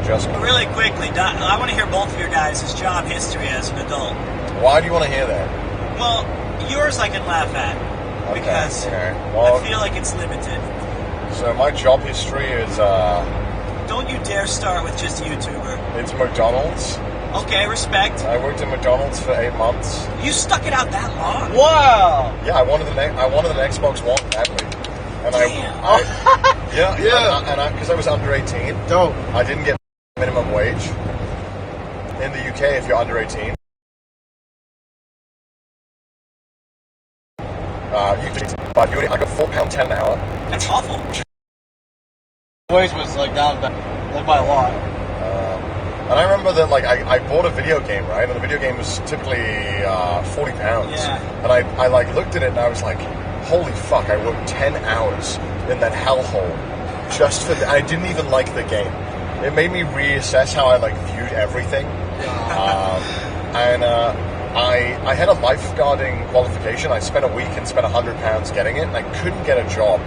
adjustment. Really quickly, I want to hear both of your guys' job history as an adult. Why do you want to hear that? Well, yours I can laugh at because Well, I feel like it's limited. So my job history is Don't you dare start with just YouTuber. it's McDonald's. Okay, respect. I worked in McDonald's for 8 months. You stuck it out that long? Wow. Yeah, I wanted an Xbox One badly. And Damn. yeah, because I was under 18. Dope. I didn't get minimum wage. In the UK, if you're under 18, I got £4.10 an hour. That's awful. Wage was like down like by a lot. And I remember that I bought a video game, right? And the video game was typically £40. Yeah. And I looked at it and I was like, holy fuck, I worked 10 hours in that hellhole just for I didn't even like the game. It made me reassess how I viewed everything. I had a lifeguarding qualification. I spent a week and spent £100 getting it, and I couldn't get a job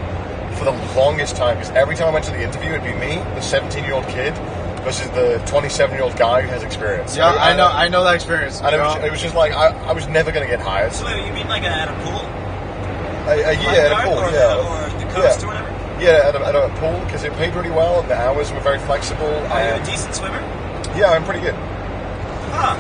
for the longest time because every time I went to the interview, it'd be me, the 17-year-old kid, versus the 27-year-old guy who has experience. Yeah, I know that experience. And it was just I was never going to get hired. So wait, you mean at a pool? Yeah, at a pool, or the coast or whatever? Yeah, at a pool, because it paid really well, and the hours were very flexible. Are you a decent swimmer? Yeah, I'm pretty good. Huh.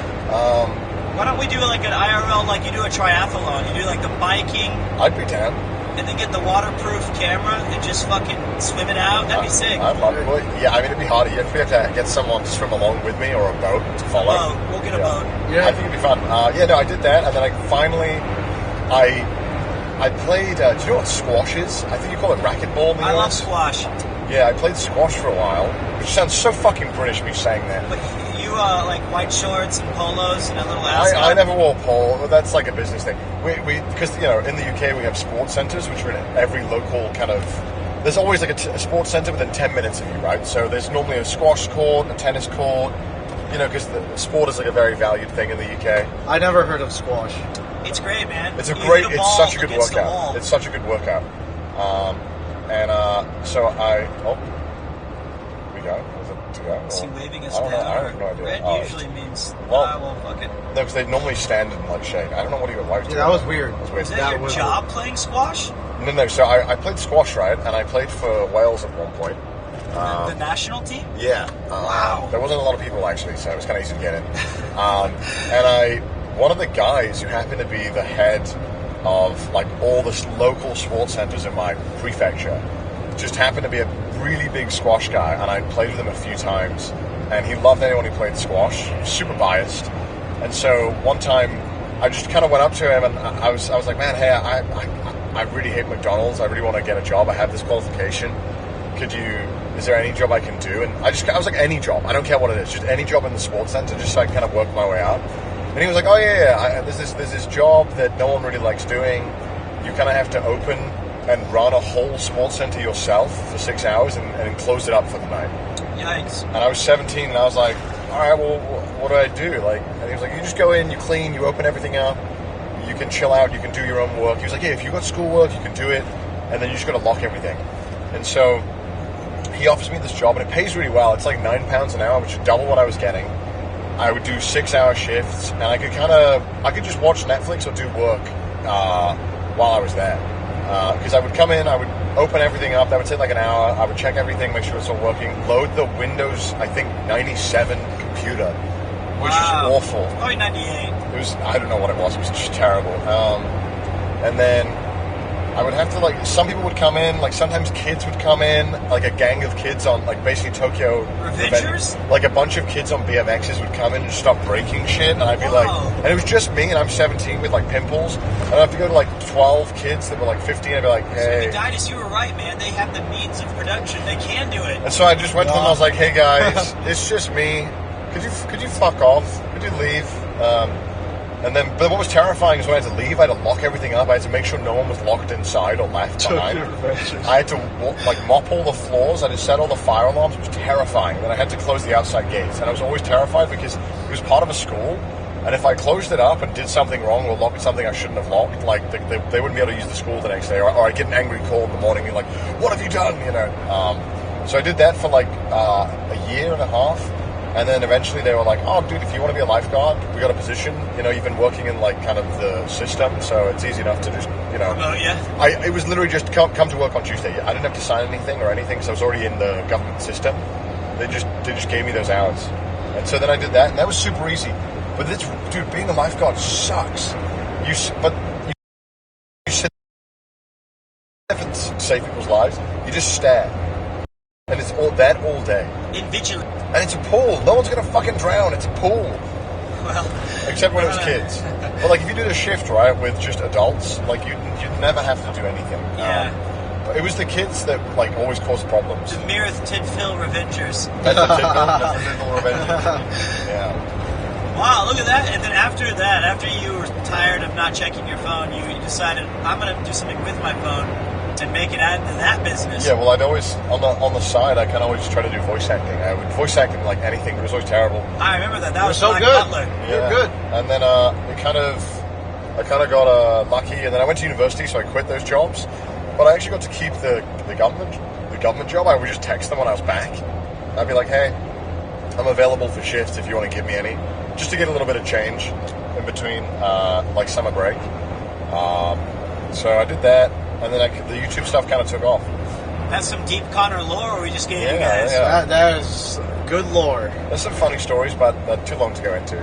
Why don't we do an IRL, you do a triathlon? You do the biking, I'd be down. and then get the waterproof camera and just fucking swim it out. That'd be sick. I'd love it. Well, yeah, I mean, it'd be harder. You'd have to get someone to swim along with me or a boat to follow. We'll get a boat. Yeah. I think it'd be fun. No, I did that, and then I played, do you know what squash is? I think you call it racquetball in the I love US. squash. Yeah, I played squash for a while, which sounds so fucking British, me saying that. But you white shorts and polos and a little ascot? I never wore polo. That's a business thing. Because, in the UK we have sports centres, which are in every local kind of... There's always a sports centre within 10 minutes of you, right? So there's normally a squash court, a tennis court, because the sport is a very valued thing in the UK. I never heard of squash. It's great, man. It's such a good workout. It's such a good workout. So we go. Was it to go? Is he waving us I don't know. down? I have no idea. Red usually means, well, fuck it. No, because they normally stand and shake. I don't know what he was doing. Yeah, that was weird. That was weird. Is that your job playing squash? No. So I played squash, right? And I played for Wales at one point. The national team? Yeah. Wow. There wasn't a lot of people actually, so it was kind of easy to get in. One of the guys who happened to be the head of all the local sports centers in my prefecture just happened to be a really big squash guy, and I played with him a few times, and he loved anyone who played squash. He was super biased, and so one time I just kind of went up to him and I was like, man, hey, I really hate McDonald's. I really want to get a job. I have this qualification. Is there any job I can do? And I was like, any job. I don't care what it is. Just any job in the sports center, just so I can kind of work my way out. And he was like, oh yeah. There's this job that no one really likes doing. You kind of have to open and run a whole sports center yourself for 6 hours and close it up for the night. Yikes. And I was 17 and I was like, all right, well, what do I do? And he was like, you just go in, you clean, you open everything up, you can chill out, you can do your own work. He was like, yeah, if you've got schoolwork, you can do it, and then you just got to lock everything. And so he offers me this job, and it pays really well. It's £9 an hour, which is double what I was getting. I would do 6-hour shifts, and I could just watch Netflix or do work while I was there. Because I would come in, I would open everything up. That would take an hour. I would check everything, make sure it's all working. Load the Windows, I think 97 computer, which is awful. Probably 98. It was, I don't know what it was. It was just terrible. And then I would have to, some people would come in, sometimes kids would come in, a gang of kids on, basically Tokyo. Revengers? A bunch of kids on BMXs would come in and start breaking shit, and I'd be and it was just me, and I'm 17 with, pimples, and I'd have to go to, 12 kids that were, 15, I'd be like, hey. So Daidus, you were right, man. They have the means of production. They can do it. And so I just went to them, I was like, hey, guys, it's just me. Could you fuck off? Could you leave? But what was terrifying is when I had to leave, I had to lock everything up. I had to make sure no one was locked inside or left behind. I had to mop all the floors. I had to set all the fire alarms. It was terrifying. Then I had to close the outside gates, and I was always terrified because it was part of a school. And if I closed it up and did something wrong or locked something I shouldn't have locked, they wouldn't be able to use the school the next day, or I'd get an angry call in the morning and what have you done? So I did that for like a year and a half, and then eventually they were like, "Oh, dude, if you want to be a lifeguard, we got a position. You know, you've been working in like kind of the system, so it's easy enough to just, you know." Oh yeah. It was literally just come to work on Tuesday. I didn't have to sign anything or anything, so I was already in the government system. They just gave me those hours, and so then I did that, and that was super easy. But this, dude, being a lifeguard sucks. You sit there and save people's lives. You just stare, and it's all day. Invigilant. And it's a pool. No one's gonna fucking drown. It's a pool. Well, Except when it was kids. But like if you did a shift, right, with just adults, like you'd never have to do anything. Yeah. But it was the kids that like always caused problems. The Mirth Tidfill Revengers. That's the Tidfill Revengers. Yeah. Wow, look at that. And then after that, after you were tired of not checking your phone, you decided, I'm going to do something with my phone and make it add to that business. Yeah, well, I'd always, on the side, I kind of always try to do voice acting. I would voice act in like anything, but it was always terrible. I remember that. That was so Black good. Butler. You're good. And then I kind of got lucky, and then I went to university, so I quit those jobs. But I actually got to keep the government job. I would just text them when I was back. I'd be like, hey, I'm available for shifts if you want to give me any. Just to get a little bit of change in between, like summer break. So I did that, and then the YouTube stuff kind of took off. That's some deep Connor lore, or we just getting you Yeah, guys? yeah. That is good lore. There's some funny stories, but too long to go into.